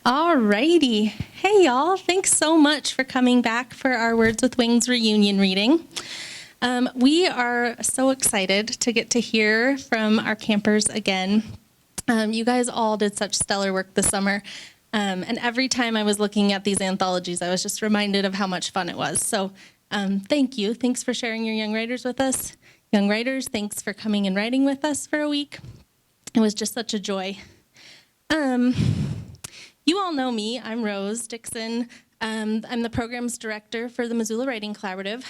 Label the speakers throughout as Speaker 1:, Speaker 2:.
Speaker 1: All righty. Hey, y'all. Thanks so much for coming back for our Words with Wings reunion reading. We are so excited to get to hear from our campers again. You guys all did such stellar work this summer. And every time I was looking at these anthologies, I was just reminded of how much fun it was. So thank you. Thanks for sharing your young writers with us. Young writers, thanks for coming and writing with us for a week. It was just such a joy. You all know me. I'm Rose Dixon. I'm the programs director for the Missoula Writing Collaborative.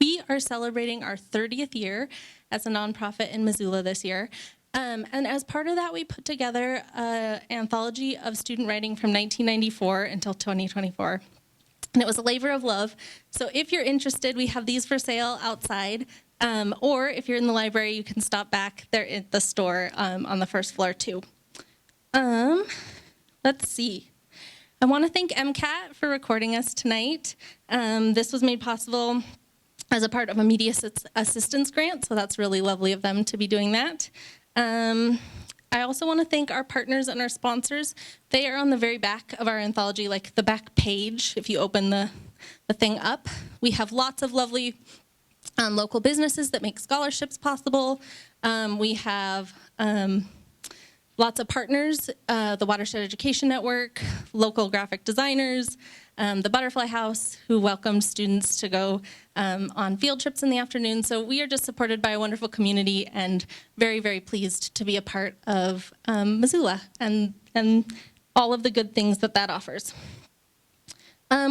Speaker 1: We are celebrating our 30th year as a nonprofit in Missoula this year. And as part of that, we put together an anthology of student writing from 1994 until 2024. And it was a labor of love. So if you're interested, we have these for sale outside. Or if you're in the library, you can stop back. They're at the store on the first floor, too. Let's see. I want to thank MCAT for recording us tonight. This was made possible as a part of a media assistance grant, so that's really lovely of them to be doing that. I also want to thank our partners and our sponsors. They are on the very back of our anthology, like the back page, if you open the thing up. We have lots of lovely local businesses that make scholarships possible. We have lots of partners, the Watershed Education Network, local graphic designers, the Butterfly House, who welcomed students to go on field trips in the afternoon. So we are just supported by a wonderful community and very, very pleased to be a part of Missoula and all of the good things that offers.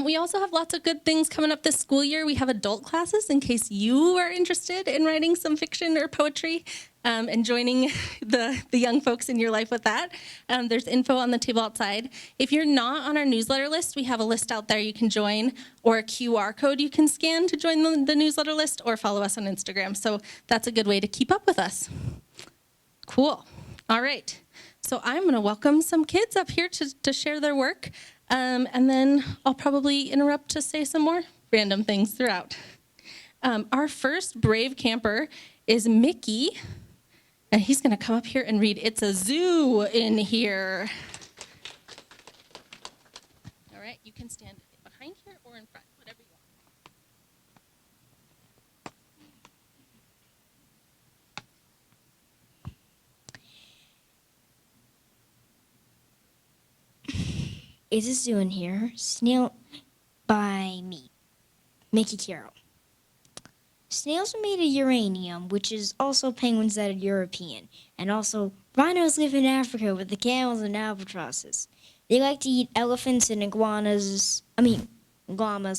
Speaker 1: We also have lots of good things coming up this school year. We have adult classes in case you are interested in writing some fiction or poetry and joining the young folks in your life with that. There's info on the table outside. If you're not on our newsletter list, we have a list out there you can join, or a QR code you can scan to join the newsletter list, or follow us on Instagram. So that's a good way to keep up with us. Cool. All right. So I'm going to welcome some kids up here to share their work. And then I'll probably interrupt to say some more random things throughout. Our first brave camper is Mickey, and he's going to come up here and read It's a Zoo in Here. All right, you can stand behind here or in front, whatever you want.
Speaker 2: It's a Zoo in Here, Snail by me, Mickey Carroll. Snails are made of uranium, which is also penguins that are European, and also rhinos live in Africa with the camels and albatrosses. They like to eat elephants and llamas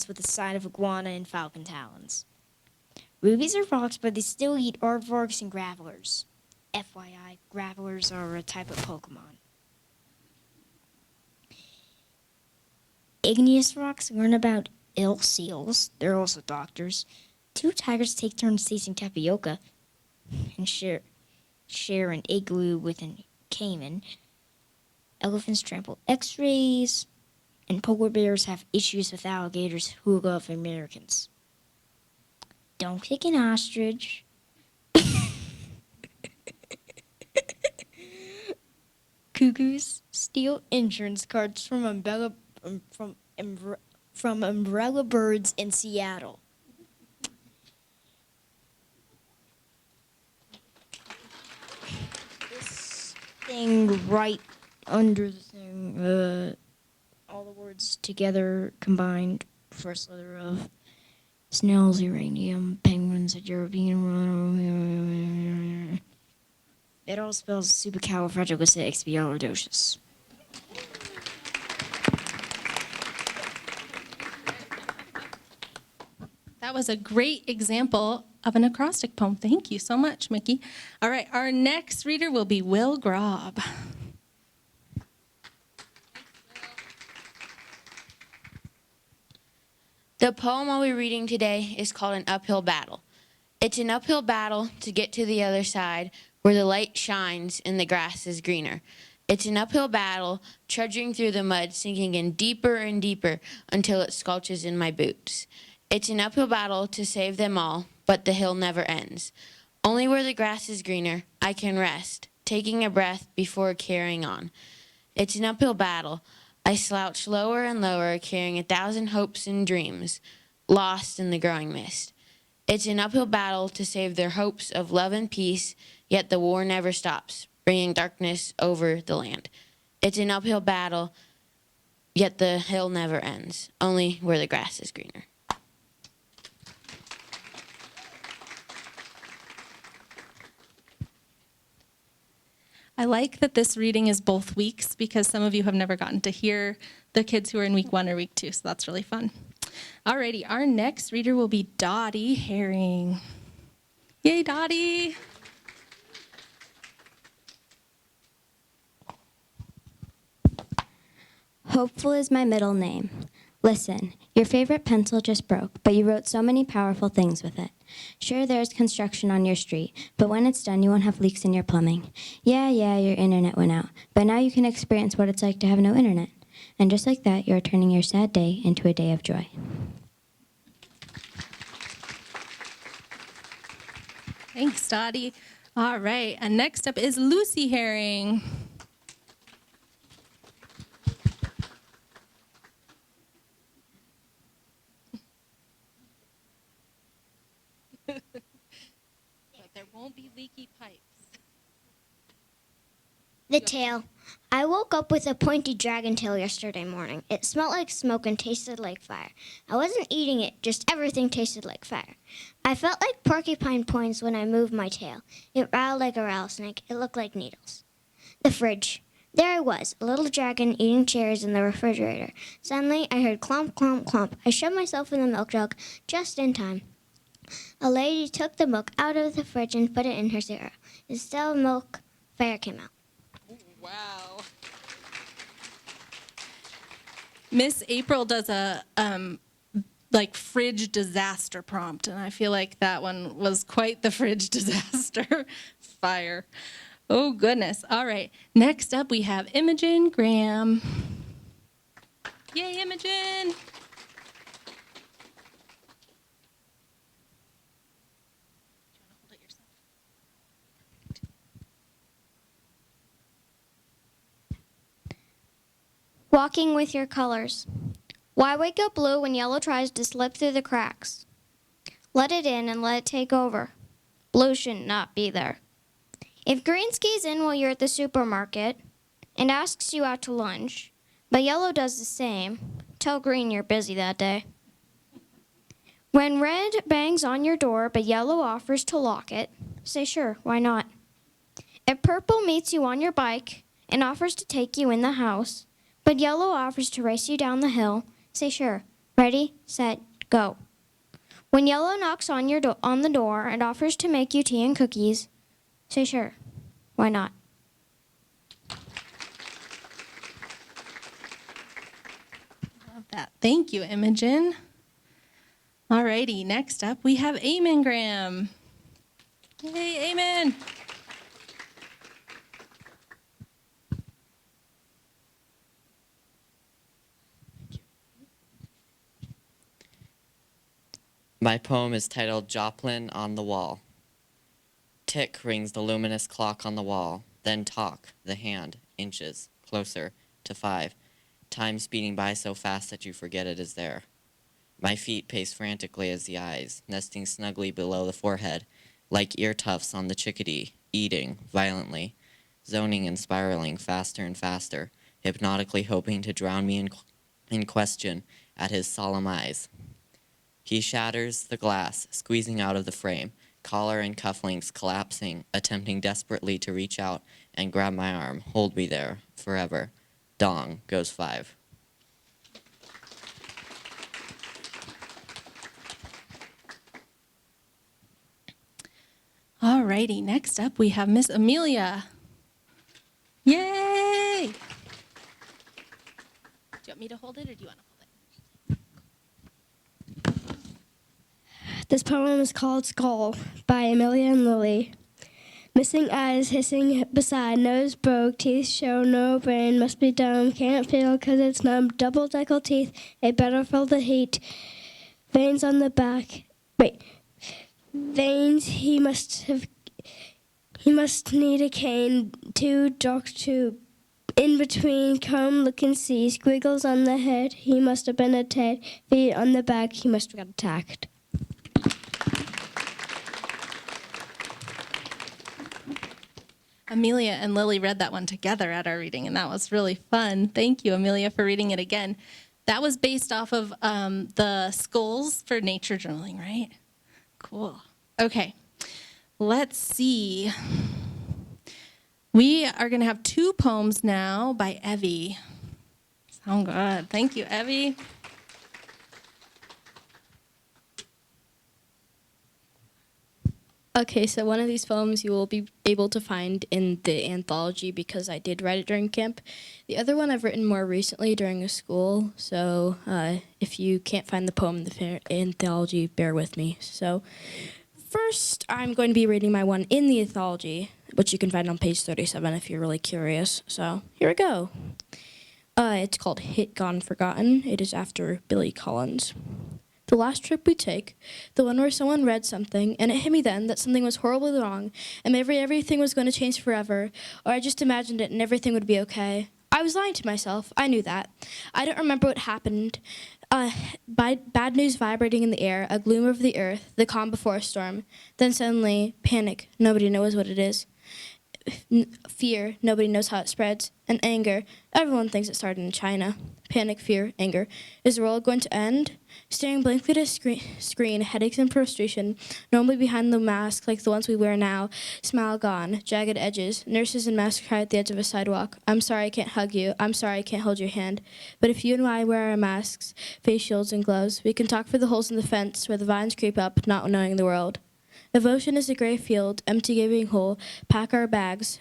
Speaker 2: with the side of iguana and falcon talons. Rubies are rocks, but they still eat aardvarks and gravelers. FYI, gravelers are a type of Pokemon. Igneous rocks learn about ill seals. They're also doctors. Two tigers take turns tasting tapioca and share an igloo with a caiman. Elephants trample x-rays, and polar bears have issues with alligators who love Americans. Don't kick an ostrich. Cuckoos steal insurance cards from umbrella birds in Seattle. This thing right under the thing, all the words together combined, first letter of snails, uranium, penguins, European. It all spells supercalifragilisticexpialidocious.
Speaker 1: That was a great example of an acrostic poem. Thank you so much, Mickey. All right, our next reader will be Will Grob.
Speaker 3: The poem I'll be reading today is called An Uphill Battle. It's an uphill battle to get to the other side where the light shines and the grass is greener. It's an uphill battle, trudging through the mud, sinking in deeper and deeper until it squelches in my boots. It's an uphill battle to save them all, but the hill never ends. Only where the grass is greener, I can rest, taking a breath before carrying on. It's an uphill battle. I slouch lower and lower, carrying 1,000 hopes and dreams, lost in the growing mist. It's an uphill battle to save their hopes of love and peace, yet the war never stops, bringing darkness over the land. It's an uphill battle, yet the hill never ends, only where the grass is greener.
Speaker 1: I like that this reading is both weeks because some of you have never gotten to hear the kids who are in week 1 or week 2, so that's really fun. Alrighty, our next reader will be Dottie Herring. Yay, Dottie!
Speaker 4: Hopeful is my middle name. Listen, your favorite pencil just broke, but you wrote so many powerful things with it. Sure, there's construction on your street, but when it's done, you won't have leaks in your plumbing. Yeah, your internet went out, but now you can experience what it's like to have no internet. And just like that, you're turning your sad day into a day of joy.
Speaker 1: Thanks, Dottie. All right, and next up is Lucy Herring. But there won't be leaky pipes.
Speaker 5: The tail. I woke up with a pointy dragon tail yesterday morning. It smelled like smoke and tasted like fire. I wasn't eating it, just everything tasted like fire. I felt like porcupine points when I moved my tail. It rattled like a rattlesnake. It looked like needles. The fridge. There I was, a little dragon eating cherries in the refrigerator. Suddenly, I heard clomp, clomp, clomp. I shoved myself in the milk jug just in time. A lady took the milk out of the fridge and put it in her cereal. Instead of milk, fire came out.
Speaker 1: Wow. Miss April does a fridge disaster prompt, and I feel like that one was quite the fridge disaster. Fire. Oh, goodness. All right. Next up, we have Imogen Graham. Yay, Imogen.
Speaker 6: Walking with your colors. Why wake up blue when yellow tries to slip through the cracks? Let it in and let it take over. Blue should not be there. If green skis in while you're at the supermarket and asks you out to lunch, but yellow does the same, tell green you're busy that day. When red bangs on your door but yellow offers to lock it, say sure, why not? If purple meets you on your bike and offers to take you in the house, but yellow offers to race you down the hill, say sure. Ready, set, go. When yellow knocks on the door and offers to make you tea and cookies, say sure. Why not?
Speaker 1: Love that. Thank you, Imogen. All righty, next up we have Eamon Graham. Yay, Eamon.
Speaker 7: My poem is titled Joplin on the Wall. Tick rings the luminous clock on the wall, then talk, the hand, inches, closer, to 5, time speeding by so fast that you forget it is there. My feet pace frantically as the eyes, nesting snugly below the forehead, like ear tufts on the chickadee, eating, violently, zoning and spiraling faster and faster, hypnotically hoping to drown me in question at his solemn eyes. He shatters the glass, squeezing out of the frame, collar and cufflinks collapsing, attempting desperately to reach out and grab my arm, hold me there, forever. Dong goes 5.
Speaker 1: All righty, next up we have Miss Amelia. Yay! Do you want me to hold it or do you want to hold it?
Speaker 8: This poem is called Skull by Amelia and Lily. Missing eyes hissing beside, nose broke, teeth show, no brain, must be dumb, can't feel 'cause it's numb, double deckle teeth, it better feel the heat. Veins on the back, veins he must need a cane, too dark to In between, come look and see. Squiggles on the head, he must have been a Ted. Feet on the back, he must have got attacked.
Speaker 1: Amelia and Lily read that one together at our reading, and that was really fun. Thank you, Amelia, for reading it again. That was based off of the skulls for nature journaling, right? Cool. Okay, let's see. We are going to have 2 poems now by Evie. Sound good. Thank you, Evie.
Speaker 9: Okay, so one of these poems you will be able to find in the anthology because I did write it during camp. The other one I've written more recently during a school, so if you can't find the poem in the anthology, bear with me. So first, I'm going to be reading my one in the anthology, which you can find on page 37 if you're really curious. So here we go. It's called Hit, Gone, Forgotten. It is after Billy Collins. The last trip we take, the one where someone read something, and it hit me then that something was horribly wrong, and maybe everything was going to change forever, or I just imagined it and everything would be okay. I was lying to myself. I knew that. I don't remember what happened. Bad news vibrating in the air, a gloom over the earth, the calm before a storm. Then suddenly, panic. Nobody knows what it is. Fear, nobody knows how it spreads, and anger. Everyone thinks it started in China. Panic, fear, anger. Is the world going to end? Staring blankly at a screen, headaches and frustration, normally behind the mask like the ones we wear now, smile gone, jagged edges, nurses in masks cry at the edge of a sidewalk. I'm sorry I can't hug you. I'm sorry I can't hold your hand. But if you and I wear our masks, face shields, and gloves, we can talk through the holes in the fence where the vines creep up, not knowing the world. Devotion is a gray field, empty gaping hole. Pack our bags,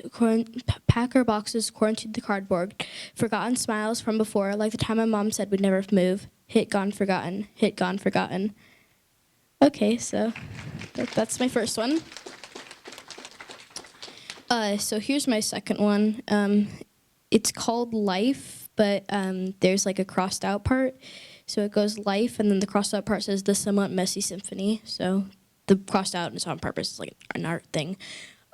Speaker 9: pack our boxes, quarantined the cardboard. Forgotten smiles from before, like the time my mom said we'd never move. Hit, gone, forgotten. Hit, gone, forgotten. Okay, so that's my first one. So here's my second one. It's called Life, but there's like a crossed out part. So it goes Life, and then the crossed out part says the somewhat messy symphony. So the crossed out is on purpose, it's like an art thing.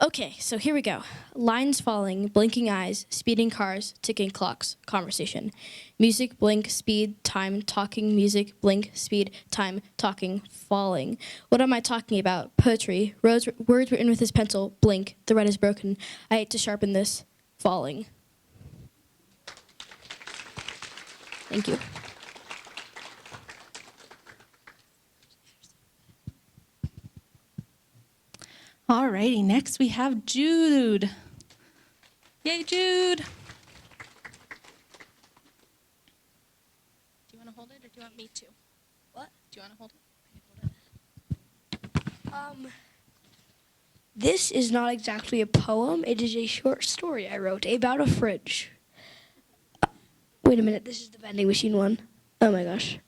Speaker 9: Okay, so here we go. Lines falling, blinking eyes, speeding cars, ticking clocks, conversation. Music, blink, speed, time, talking, music, blink, speed, time, talking, falling. What am I talking about? Poetry, words written with his pencil, blink, the red is broken. I hate to sharpen this, falling. Thank you.
Speaker 1: Alrighty, next we have Jude. Yay, Jude. Do you want to hold it or do you want me to?
Speaker 8: What?
Speaker 1: Do you want to hold it?
Speaker 8: This is not exactly a poem. It is a short story I wrote about a fridge. Wait a minute. This is the vending machine one. Oh, my gosh.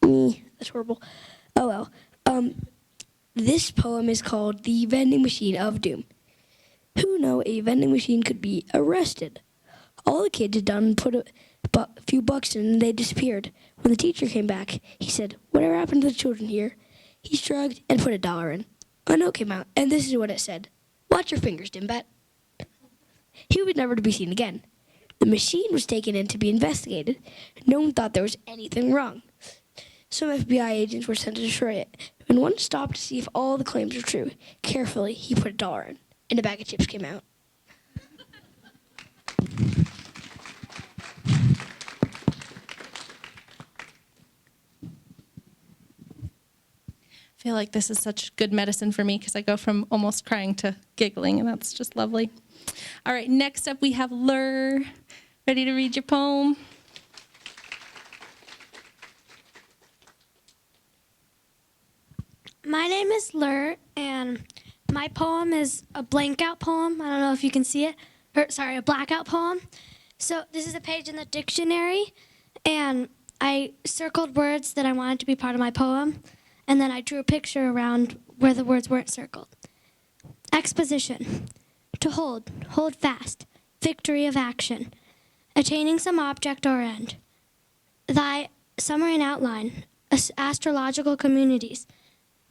Speaker 8: That's horrible. Oh, well. This poem is called The Vending Machine of Doom. Who knew a vending machine could be arrested? All the kids had done put a few bucks in and they disappeared. When the teacher came back, he said, "Whatever happened to the children here?" He shrugged and put $1 in. A note came out, and this is what it said. "Watch your fingers, Dimbat." He was never to be seen again. The machine was taken in to be investigated. No one thought there was anything wrong. Some FBI agents were sent to destroy it. When one stopped to see if all the claims were true, carefully he put $1 in, and a bag of chips came out.
Speaker 1: I feel like this is such good medicine for me because I go from almost crying to giggling, and that's just lovely. All right, next up we have Lur. Ready to read your poem?
Speaker 6: My name is Lur, and my poem is a blank out poem. I don't know if you can see it. A blackout poem. So this is a page in the dictionary, and I circled words that I wanted to be part of my poem, and then I drew a picture around where the words weren't circled. Exposition. To hold fast. Victory of action. Attaining some object or end. Thy summary and outline. Astrological communities.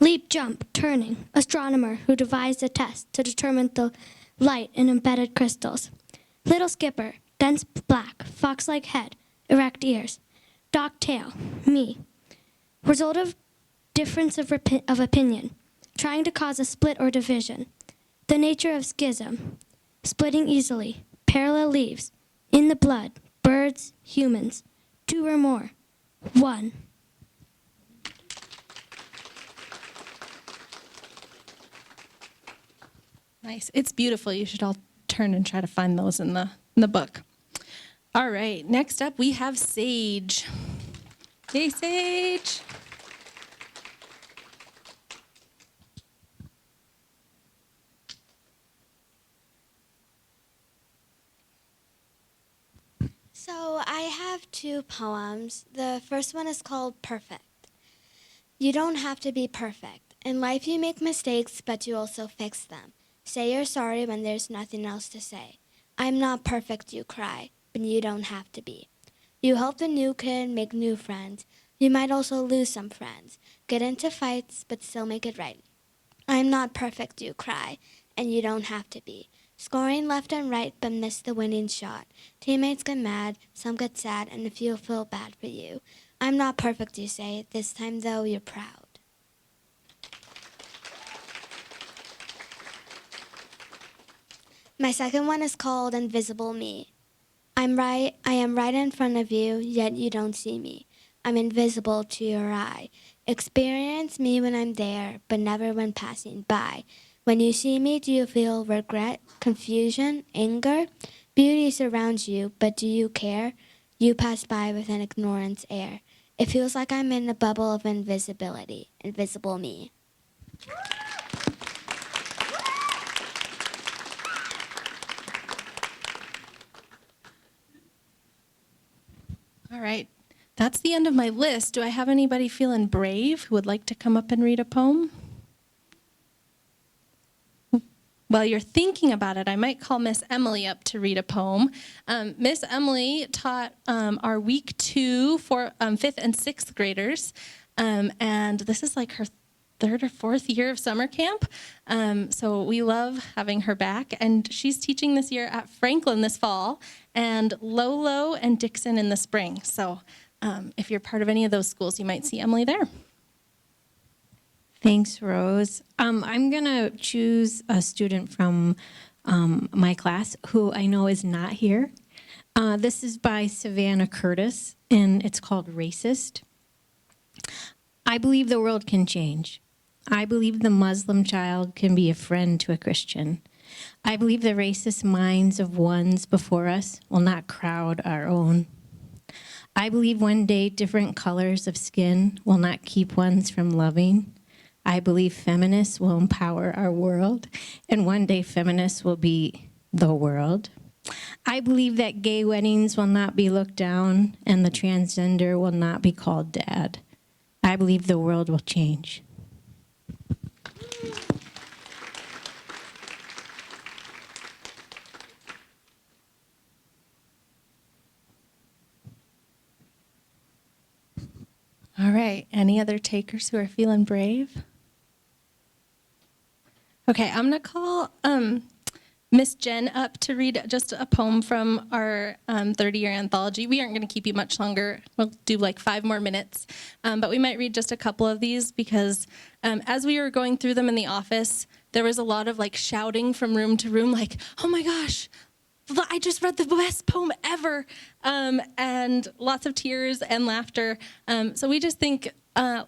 Speaker 6: Leap, jump, turning, astronomer who devised a test to determine the light in embedded crystals. Little skipper,
Speaker 8: dense black, fox-like head, erect ears, dock tail, me. Result of difference of opinion, trying to cause a split or division. The nature of schism, splitting easily, parallel leaves, in the blood, birds, humans, 2 or more, 1.
Speaker 1: Nice. It's beautiful. You should all turn and try to find those in the book. All right. Next up, we have Sage. Hey, Sage.
Speaker 10: So I have 2 poems. The first one is called Perfect. You don't have to be perfect. In life you make mistakes, but you also fix them. Say you're sorry when there's nothing else to say. I'm not perfect, you cry, but you don't have to be. You help the new kid make new friends. You might also lose some friends. Get into fights, but still make it right. I'm not perfect, you cry, and you don't have to be. Scoring left and right, but miss the winning shot. Teammates get mad, some get sad, and a few feel bad for you. I'm not perfect, you say. This time, though, you're proud. My second one is called Invisible Me. I am right in front of you, yet you don't see me. I'm invisible to your eye. Experience me when I'm there, but never when passing by. When you see me, do you feel regret, confusion, anger? Beauty surrounds you, but do you care? You pass by with an ignorance air. It feels like I'm in a bubble of invisibility, invisible me.
Speaker 1: All right. That's the end of my list. Do I have anybody feeling brave who would like to come up and read a poem? While you're thinking about it, I might call Miss Emily up to read a poem. Miss Emily taught our week 2 for 5th and 6th graders, and this is like her 3rd or 4th year of summer camp. So we love having her back, and she's teaching this year at Franklin this fall, and Lolo and Dixon in the spring. So if you're part of any of those schools, you might see Emily there.
Speaker 11: Thanks, Rose. I'm going to choose a student from my class who I know is not here. This is by Savannah Curtis, and it's called Racist. I believe the world can change. I believe the Muslim child can be a friend to a Christian. I believe the racist minds of ones before us will not crowd our own. I believe one day different colors of skin will not keep ones from loving. I believe feminists will empower our world, and one day feminists will be the world. I believe that gay weddings will not be looked down, and the transgender will not be called dad. I believe the world will change.
Speaker 1: All right. Any other takers who are feeling brave? Okay, I'm going to call Miss Jen up to read just a poem from our 30-year anthology. We aren't going to keep you much longer. We'll do like 5 more minutes. But we might read just a couple of these because as we were going through them in the office, there was a lot of like shouting from room to room, like, oh my gosh, I just read the best poem ever, and lots of tears and laughter. So we just think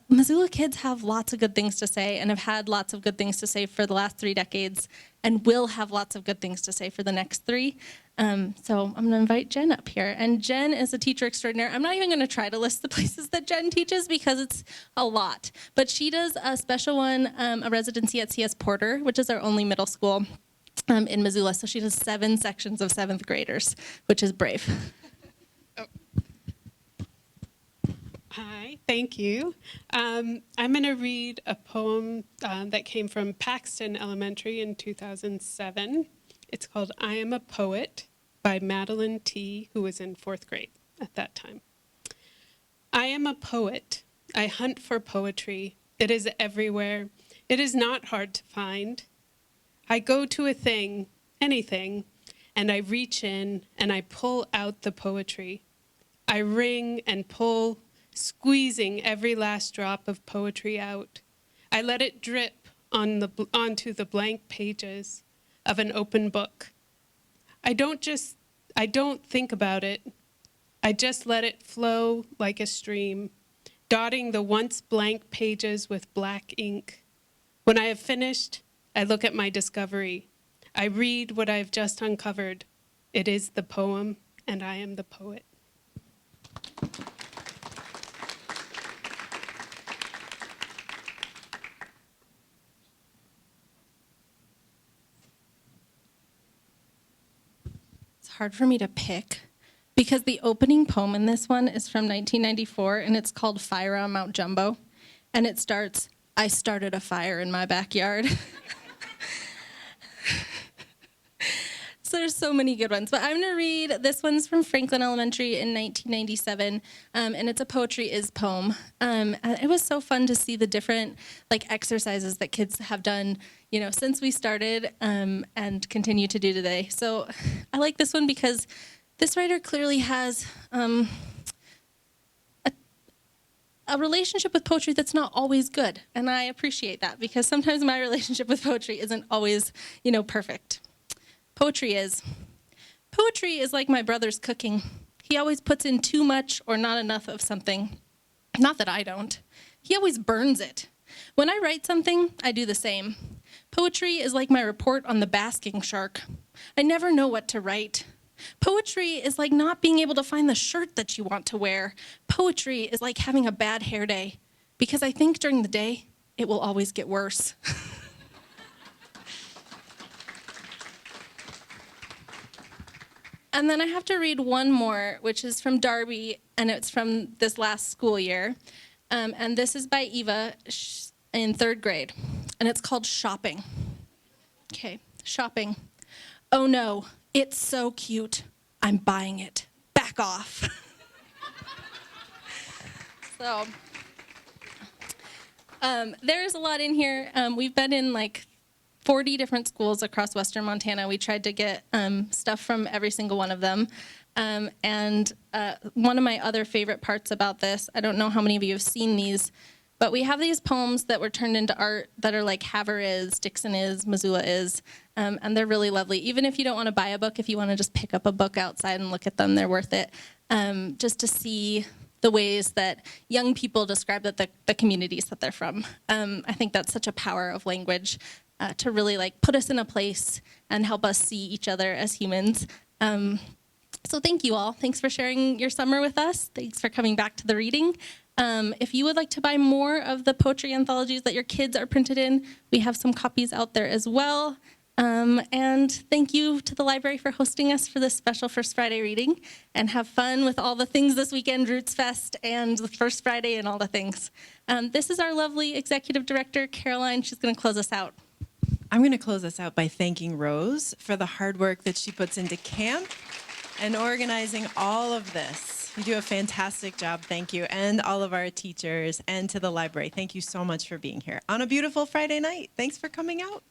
Speaker 1: Missoula kids have lots of good things to say and have had lots of good things to say for the last 3 decades and will have lots of good things to say for the next 3. So I'm going to invite Jen up here. And Jen is a teacher extraordinaire. I'm not even going to try to list the places that Jen teaches because it's a lot. But she does a special one, a residency at CS Porter, which is our only middle school in Missoula. So she does 7 sections of 7th graders, which is brave.
Speaker 12: Hi, thank you. I'm going to read a poem that came from Paxton Elementary in 2007. It's called I Am a Poet by Madeline T., who was in 4th grade at that time. I am a poet. I hunt for poetry. It is everywhere. It is not hard to find. I go to a thing, anything, and I reach in and I pull out the poetry. I wring and pull, squeezing every last drop of poetry out. I let it drip onto the blank pages of an open book. I don't think about it. I just let it flow like a stream, dotting the once blank pages with black ink. When I have finished, I look at my discovery. I read what I have just uncovered. It is the poem, and I am the poet.
Speaker 1: It's hard for me to pick because the opening poem in this one is from 1994, and it's called Fire on Mount Jumbo. And it starts, I started a fire in my backyard. So there's so many good ones. But I'm going to read, this one's from Franklin Elementary in 1997, and it's a Poetry Is poem. And it was so fun to see the different exercises that kids have done, since we started and continue to do today. So I like this one because this writer clearly has a relationship with poetry that's not always good. And I appreciate that because sometimes my relationship with poetry isn't always, perfect. Poetry is like my brother's cooking. He always puts in too much or not enough of something. Not that I don't. He always burns it. When I write something, I do the same. Poetry is like my report on the basking shark. I never know what to write. Poetry is like not being able to find the shirt that you want to wear. Poetry is like having a bad hair day, because I think during the day, it will always get worse. And then I have to read one more, which is from Darby, and it's from this last school year. And this is by Eva in 3rd grade, and it's called Shopping. Okay, shopping. Oh no, it's so cute. I'm buying it. Back off. So, there's a lot in here. We've been in 40 different schools across Western Montana. We tried to get stuff from every single one of them. And one of my other favorite parts about this, I don't know how many of you have seen these, but we have these poems that were turned into art that are like Haver is, Dixon is, Missoula is, and they're really lovely. Even if you don't want to buy a book, if you want to just pick up a book outside and look at them, they're worth it. Just to see the ways that young people describe the communities that they're from. I think that's such a power of language. To really put us in a place and help us see each other as humans. So thank you all. Thanks for sharing your summer with us. Thanks for coming back to the reading. If you would like to buy more of the poetry anthologies that your kids are printed in, we have some copies out there as well. And thank you to the library for hosting us for this special First Friday reading. And have fun with all the things this weekend, Roots Fest and the First Friday and all the things. This is our lovely executive director, Caroline. She's going to close us out.
Speaker 13: I'm going to close us out by thanking Rose for the hard work that she puts into camp and organizing all of this. You do a fantastic job, thank you, and all of our teachers, and to the library. Thank you so much for being here on a beautiful Friday night. Thanks for coming out.